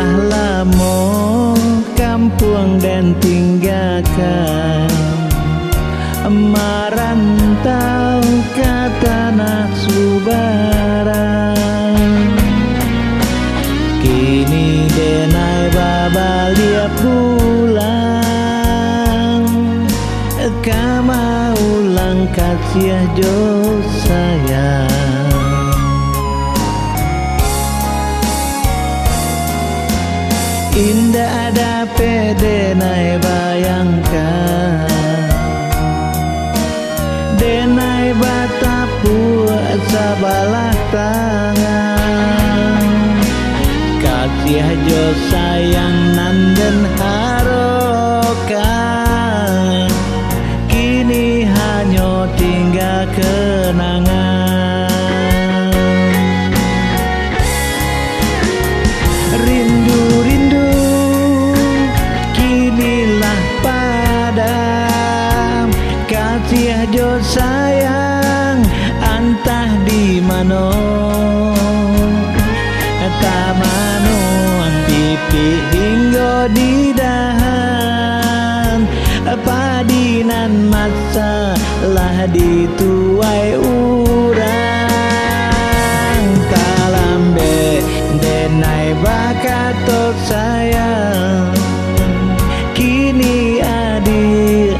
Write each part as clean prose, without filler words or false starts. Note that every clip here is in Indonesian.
telah lama kampung dan tinggalkan, merantau ke tanah Subaran. Kini denai babalia pulang, kama ulang kasih jo sayang. Indah ada denai bayangkan, denai batapu sabalah tangan. Kasih jo sayang nanden harokan, kini hanya tinggal kenangan. Rindu-rindu kinilah padam, kasih jo sayang entah di mana. Tamano pipi hingga di dahan, padinan masalah dituai urang. Kalambe denai bakatot sayang, kini adil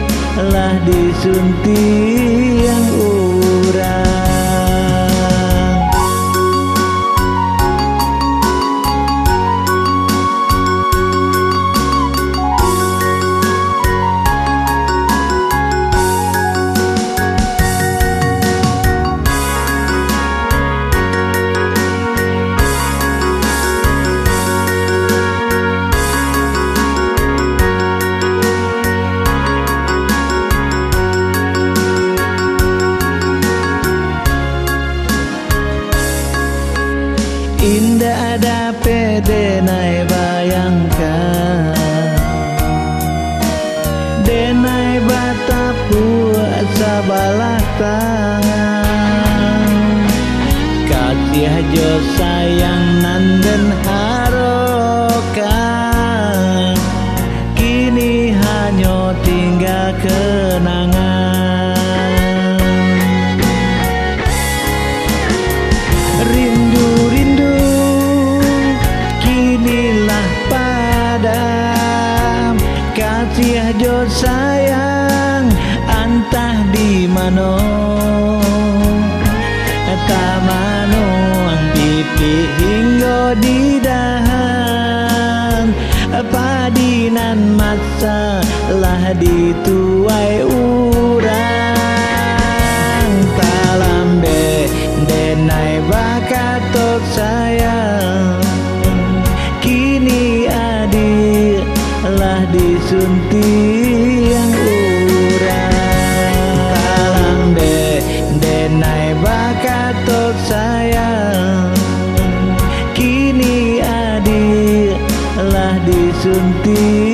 lah disunting yang urang. Indah ada denai bayangkan, denai batapu sabalah tangan. Kasih jo sayang nanden harokan, kini hanya tinggal kenangan. Rindu-rindu kinilah padam, kasih jo sayang entah di mana. Tamano pipi hingga di dahan, padinan masalah dituai urang. Kalambe denai bakatot sayang, kini adil lah disunting yang urang. Kalambe denai bakatot sayang, kini adil lah disunting